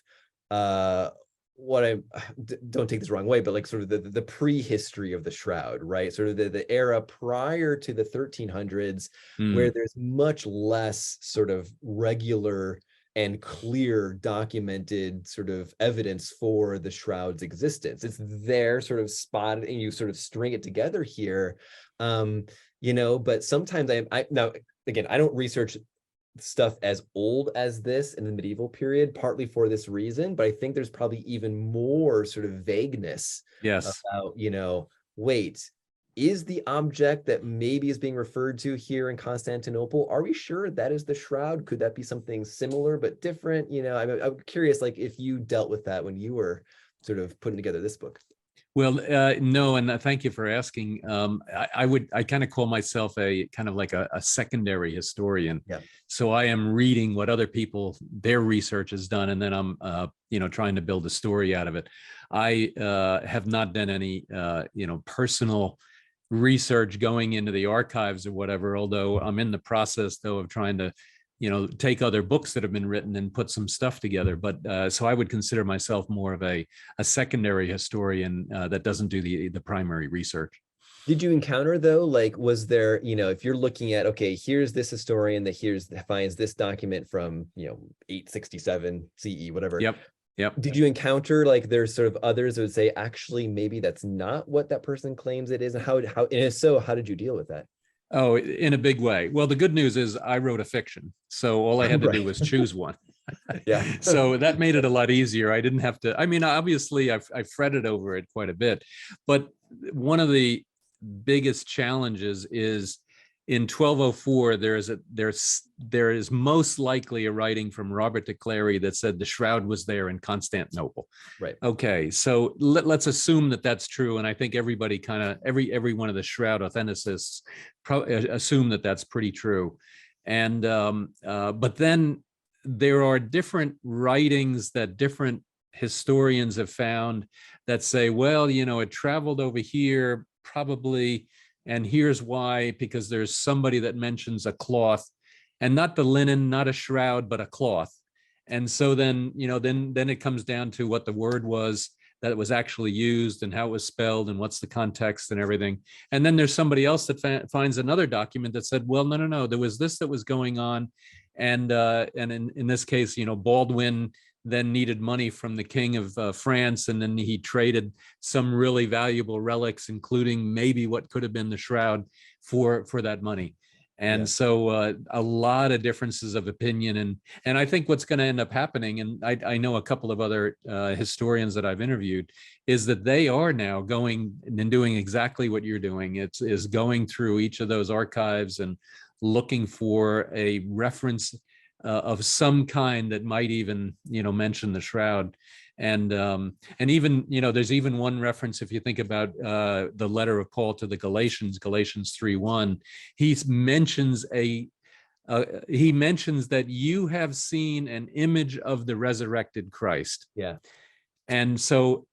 don't take this the wrong way, but like sort of the prehistory of the Shroud, right? Sort of the era prior to the 1300s, where there's much less sort of regular and clear documented sort of evidence for the Shroud's existence. It's there sort of spotted, and you sort of string it together here. But sometimes now, again, I don't research stuff as old as this in the medieval period, partly for this reason, but I think there's probably even more sort of vagueness about, wait, is the object that maybe is being referred to here in Constantinople, are we sure that is the Shroud? Could that be something similar but different? I'm curious, like, if you dealt with that when you were sort of putting together this book. Well, no, and thank you for asking. I kind of call myself a kind of like a secondary historian. So I am reading what other people, their research has done, and then I'm trying to build a story out of it. I have not done any personal research going into the archives or whatever, although I'm in the process though of trying to take other books that have been written and put some stuff together. But so I would consider myself more of a secondary historian that doesn't do the primary research. Did you encounter, though, like, was there, if you're looking at, okay, here's this historian that finds this document from, 867 CE, whatever. Yep. Did you encounter, like, there's sort of others that would say, actually, maybe that's not what that person claims it is? And and if so, how did you deal with that? Oh, in a big way. Well, the good news is I wrote a fiction, so all I had to do was choose one. So that made it a lot easier. I didn't have to. I mean, obviously, I fretted over it quite a bit, but one of the biggest challenges is in 1204 there is most likely a writing from Robert de Clary that said the Shroud was there in Constantinople. Right. Okay, so let's assume that that's true, and I think everybody kind of every one of the Shroud authenticists assume that that's pretty true. And but then there are different writings that different historians have found that say, well, it traveled over here probably, and here's why, because there's somebody that mentions a cloth, and not the linen, not a shroud, but a cloth. And so then, then it comes down to what the word was that was actually used and how it was spelled and what's the context and everything. And then there's somebody else that finds another document that said, well, no, there was this that was going on. And in this case, Baldwin then needed money from the king of France, and then he traded some really valuable relics, including maybe what could have been the shroud, for that money. And so a lot of differences of opinion. And I think what's going to end up happening, and I know a couple of other historians that I've interviewed, is that they are now going and doing exactly what you're doing. Is going through each of those archives and looking for a reference of some kind that might even, mention the shroud. And even, there's even one reference, if you think about the letter of Paul to the Galatians 3:1, he mentions that you have seen an image of the resurrected Christ. Yeah. And so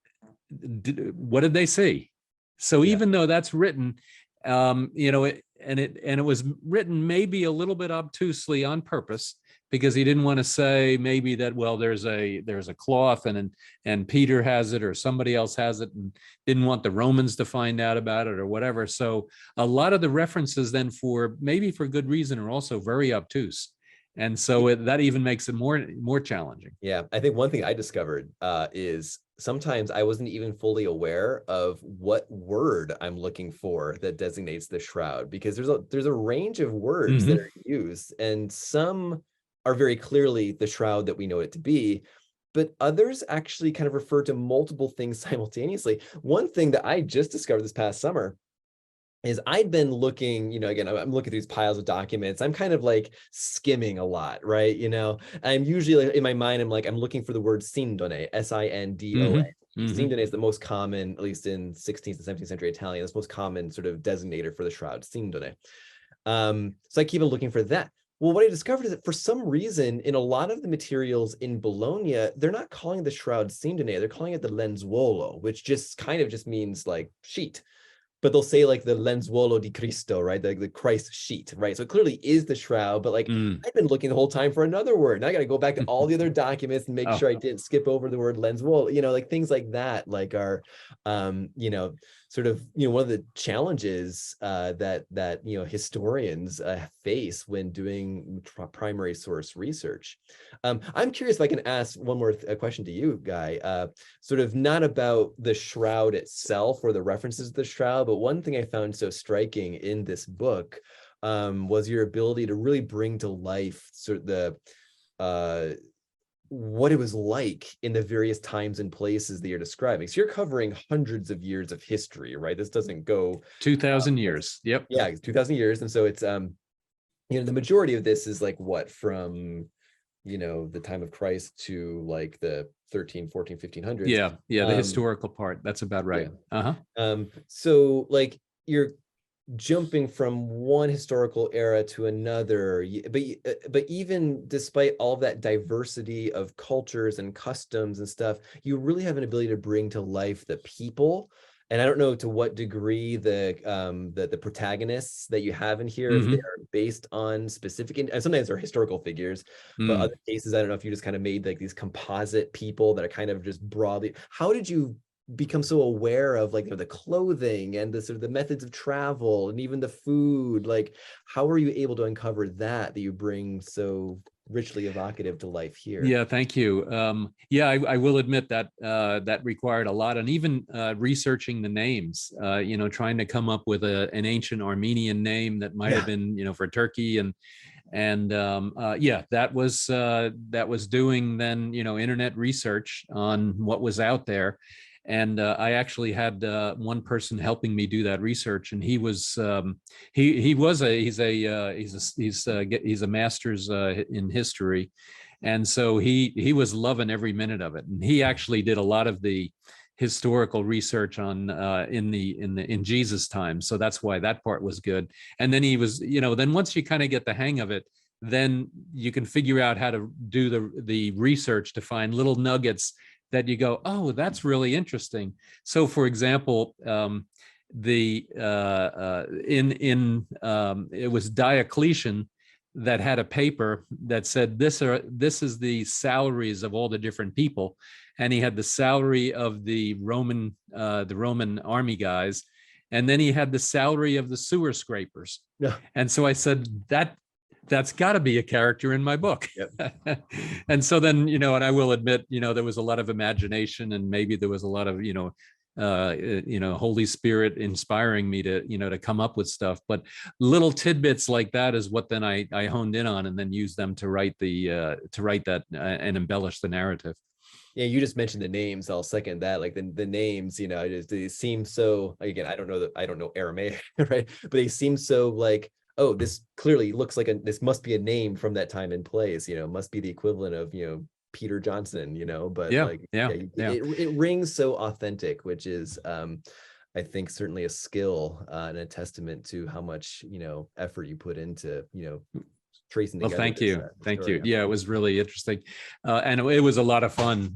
what did they see? So even though that's written, it was written maybe a little bit obtusely on purpose, because he didn't want to say maybe that, well, there's a cloth and Peter has it or somebody else has it, and didn't want the Romans to find out about it or whatever. So a lot of the references then, for maybe for good reason, are also very obtuse. And so that even makes it more challenging. Yeah, I think one thing I discovered is sometimes I wasn't even fully aware of what word I'm looking for that designates the shroud, because there's a range of words that are used, and some are very clearly the shroud that we know it to be, but others actually kind of refer to multiple things simultaneously. One thing that I just discovered this past summer is I'd been looking, again, I'm looking at these piles of documents. I'm kind of like skimming a lot, right? I'm usually, like, in my mind, I'm looking for the word sindone, Sindone. Sindone is the most common, at least in 16th and 17th century Italian, it's the most common sort of designator for the shroud, sindone. So I keep on looking for that. Well, what I discovered is that for some reason, in a lot of the materials in Bologna, they're not calling the shroud sindone, they're calling it the lenzuolo, which just kind of just means like sheet. But they'll say like the lenzuolo di Cristo, right? The Christ sheet, right? So it clearly is the shroud, but like I've been looking the whole time for another word. Now I got to go back to all the other documents and make sure I didn't skip over the word lenzuolo, like things like that, like are, sort of, one of the challenges that historians face when doing primary source research. I'm curious if I can ask one more question to you, Guy, sort of not about the shroud itself or the references to the shroud, but one thing I found so striking in this book was your ability to really bring to life sort of the what it was like in the various times and places that you're describing. So you're covering hundreds of years of history, right? This doesn't go 2,000 years. Yep. Yeah, 2,000 years. And so it's the majority of this is like what, from the time of Christ to like the 13, 14, 1500s. Yeah, the historical part. That's about right. Yeah. So like you're jumping from one historical era to another, but even despite all of that diversity of cultures and customs and stuff, you really have an ability to bring to life the people. And I don't know to what degree the protagonists that you have in here, if they are based on specific, and sometimes they're historical figures, but other cases, I don't know if you just kind of made like these composite people that are kind of just broadly. How did you become so aware of like the clothing and the sort of the methods of travel and even the food? Like, how are you able to uncover that you bring so richly evocative to life here? Yeah, thank you. I will admit that that required a lot, and even researching the names, trying to come up with an ancient Armenian name that might have been, for Turkey, and that was doing then, internet research on what was out there. And I actually had one person helping me do that research, and he's a master's in history, and so he was loving every minute of it. And he actually did a lot of the historical research on in Jesus' time, so that's why that part was good. And then he was, then once you kind of get the hang of it, then you can figure out how to do the research to find little nuggets that you go, oh, that's really interesting. So, for example, it was Diocletian that had a paper that said this is the salaries of all the different people, and he had the salary of the Roman army guys, and then he had the salary of the sewer scrapers. Yeah. And so I said, that's got to be a character in my book. Yep. And so then, and I will admit, there was a lot of imagination, and maybe there was a lot of, Holy Spirit inspiring me to come up with stuff. But little tidbits like that is what then I honed in on, and then used them to write that and embellish the narrative. Yeah, you just mentioned the names. I'll second that. Like the names, they seem so, again, I don't know Aramaic, right? But they seem so like, oh, this clearly looks like this must be a name from that time and place, must be the equivalent of, Peter Johnson, but it rings so authentic, which is, I think, certainly a skill and a testament to how much, effort you put into, tracing together. Well, thank you. Yeah, it was really interesting, and it was a lot of fun,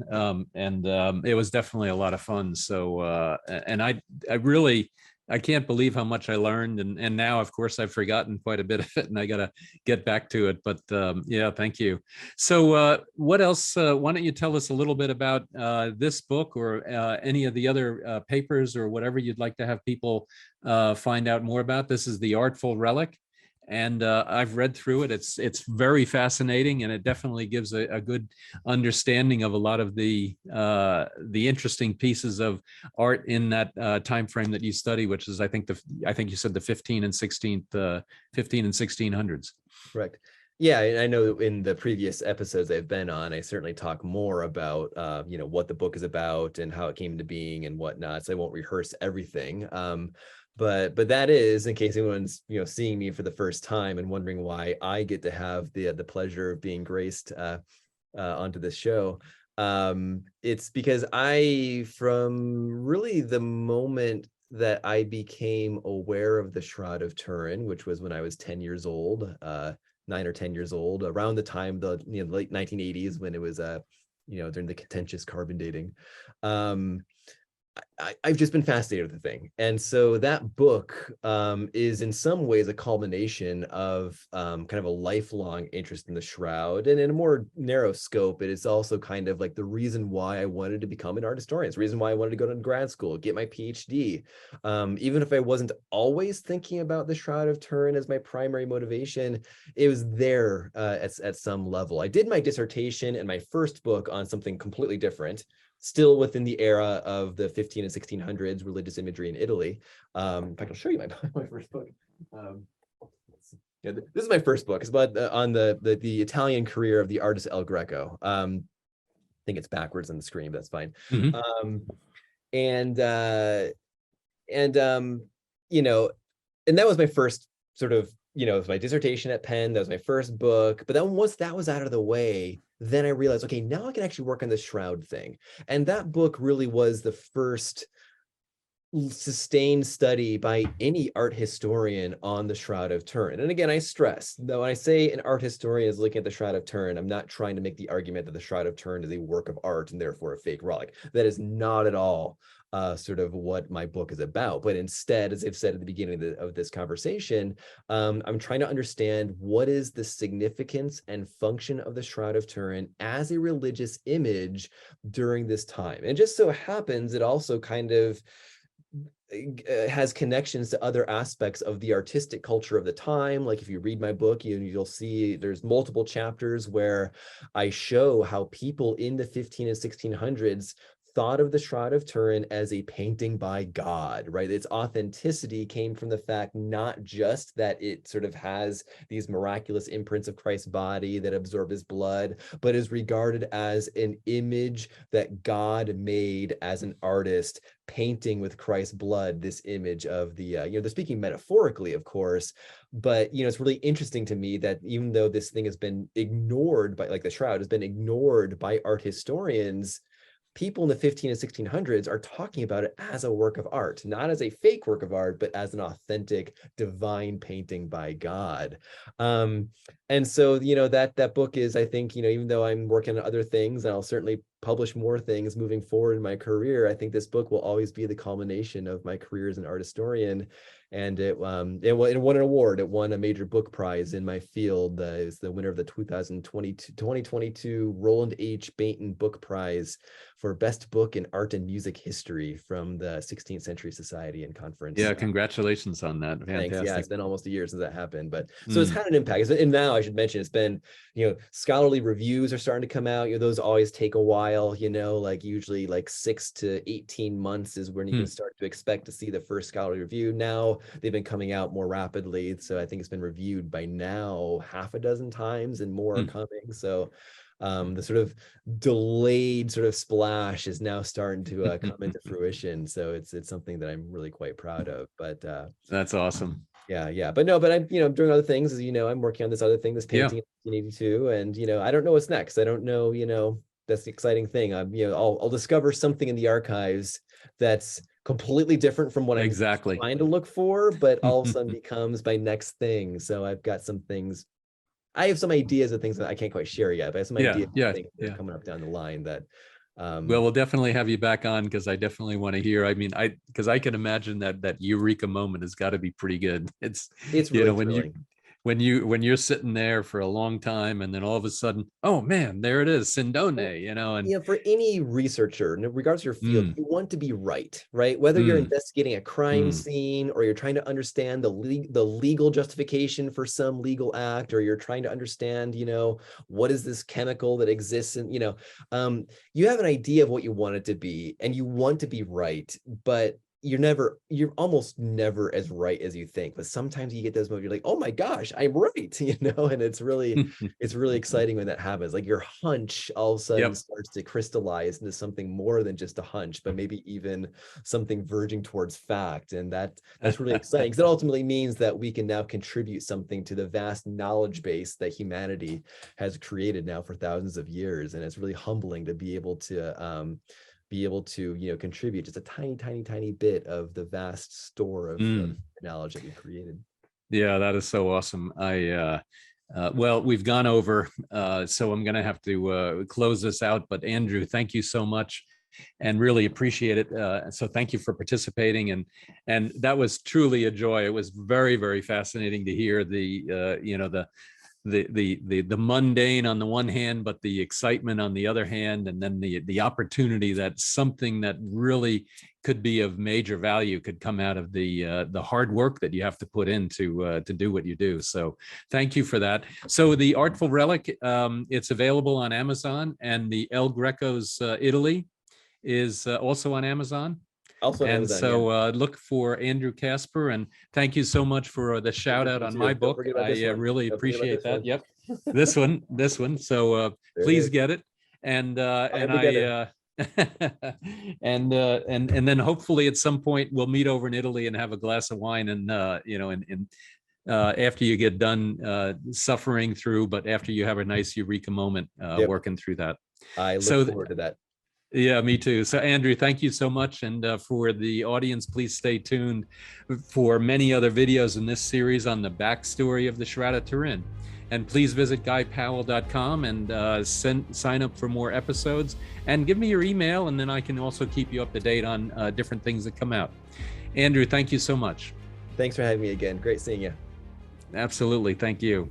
and it was definitely a lot of fun. So, and I really, I can't believe how much I learned, and now, of course, I've forgotten quite a bit of it, and I got to get back to it. But yeah, thank you. So, what else? Why don't you tell us a little bit about this book, or any of the other papers, or whatever you'd like to have people find out more about? This is The Artful Relic. And I've read through it. It's very fascinating, and it definitely gives a good understanding of a lot of the interesting pieces of art in that time frame that you study, which is I think you said the 15 and 1600s. Correct. Yeah, and I know in the previous episodes I've been on, I certainly talk more about what the book is about and how it came into being and whatnot. So I won't rehearse everything. But that is, in case anyone's seeing me for the first time and wondering why I get to have the pleasure of being graced onto this show, it's because from really the moment that I became aware of the Shroud of Turin, which was when I was 10 years old, 9 or 10 years old, around the time the late 1980s, when it was during the contentious carbon dating. I've just been fascinated with the thing. And so that book is in some ways a culmination of kind of a lifelong interest in the Shroud. And in a more narrow scope, it is also kind of like the reason why I wanted to become an art historian. It's the reason why I wanted to go to grad school, get my PhD. Even if I wasn't always thinking about the Shroud of Turin as my primary motivation, it was there at some level. I did my dissertation and my first book on something completely different, still within the era of the 15 and 1600s religious imagery in Italy. In fact, I'll show you my first book. This is my first book. It's about on the Italian career of the artist El Greco. I think it's backwards on the screen, but that's fine. Mm-hmm. And that was my first sort of, it was my dissertation at Penn. That was my first book. But then once that was out of the way, then I realized, okay, now I can actually work on the Shroud thing. And that book really was the first sustained study by any art historian on the Shroud of Turin. And again, I stress that when I say an art historian is looking at the Shroud of Turin, I'm not trying to make the argument that the Shroud of Turin is a work of art and therefore a fake relic. That is not at all sort of what my book is about. But instead, as I've said at the beginning of this conversation, I'm trying to understand what is the significance and function of the Shroud of Turin as a religious image during this time. And it just so happens it also kind of has connections to other aspects of the artistic culture of the time. Like if you read my book, you'll see there's multiple chapters where I show how people in the 15 and 1600s thought of the Shroud of Turin as a painting by God, right? Its authenticity came from the fact not just that it sort of has these miraculous imprints of Christ's body that absorb his blood, but is regarded as an image that God made as an artist, painting with Christ's blood this image of the, they're speaking metaphorically, of course, but, it's really interesting to me that even though this thing has been ignored by, like the Shroud has been ignored by art historians, people in the 15 and 1600s are talking about it as a work of art, not as a fake work of art, but as an authentic divine painting by God. And so, that book is, I think, even though I'm working on other things, and I'll certainly publish more things moving forward in my career, I think this book will always be the culmination of my career as an art historian. And it won an award. It won a major book prize in my field. It was the winner of the 2022 Roland H. Bainton Book Prize for Best Book in Art and Music History from the 16th Century Society and Conference. Yeah, congratulations on that. Fantastic. Thanks. Yeah, it's been almost a year since that happened, but so it's had an impact. And now I should mention, it's been, scholarly reviews are starting to come out. Those always take a while. Like usually like 6 to 18 months is when you can start to expect to see the first scholarly review. Now they've been coming out more rapidly, so I think it's been reviewed by now 6 times, and more are coming. So the sort of delayed sort of splash is now starting to come into fruition. So it's something that I'm really quite proud of. But that's awesome. Yeah. But I'm doing other things. As I'm working on this other thing, this painting in 1982, and I don't know what's next. I don't know. That's the exciting thing. I'll discover something in the archives that's completely different from what I'm trying to look for, but all of a sudden becomes my next thing. So I've got some things. I have some ideas of things that I can't quite share yet, but I have some ideas of things that are coming up down the line that well, we'll definitely have you back on, because I definitely want to hear. I mean, because I can imagine that Eureka moment has got to be pretty good. It's really when you're sitting there for a long time, and then all of a sudden, oh man, there it is, Sindone, and for any researcher, in regards to your field, you want to be right? Whether you're investigating a crime scene, or you're trying to understand the legal justification for some legal act, or you're trying to understand, what is this chemical that exists, and you have an idea of what you want it to be, and you want to be right, but you're almost never as right as you think. But sometimes you get those moments, you're like, oh my gosh, I'm right, and it's really exciting when that happens. Like your hunch all of a sudden starts to crystallize into something more than just a hunch, but maybe even something verging towards fact. And that's really exciting, because it ultimately means that we can now contribute something to the vast knowledge base that humanity has created now for thousands of years. And it's really humbling to be able to contribute just a tiny bit of the vast store of knowledge that we've created. Yeah, that is so awesome. Well, we've gone over, so I'm going to have to close this out. But Andrew, thank you so much, and really appreciate it. So thank you for participating, and that was truly a joy. It was very, very fascinating to hear the mundane on the one hand, but the excitement on the other hand, and then the opportunity that something that really could be of major value could come out of the hard work that you have to put in to do what you do. So thank you for that. So the Artful Relic, it's available on Amazon, and the El Greco's Italy is also on Amazon. Also and Amazon, so look for Andrew Casper, and thank you so much for the shout out on my book. I really appreciate that. Yep, this one. So please get it, and and then hopefully at some point we'll meet over in Italy and have a glass of wine, and after you get done suffering through, but after you have a nice Eureka moment working through that. I look forward to that. Yeah, me too. So Andrew, thank you so much. And for the audience, please stay tuned for many other videos in this series on the backstory of the Shroud of Turin. And please visit GuyPowell.com and sign up for more episodes, and give me your email, and then I can also keep you up to date on different things that come out. Andrew, thank you so much. Thanks for having me again. Great seeing you. Absolutely. Thank you.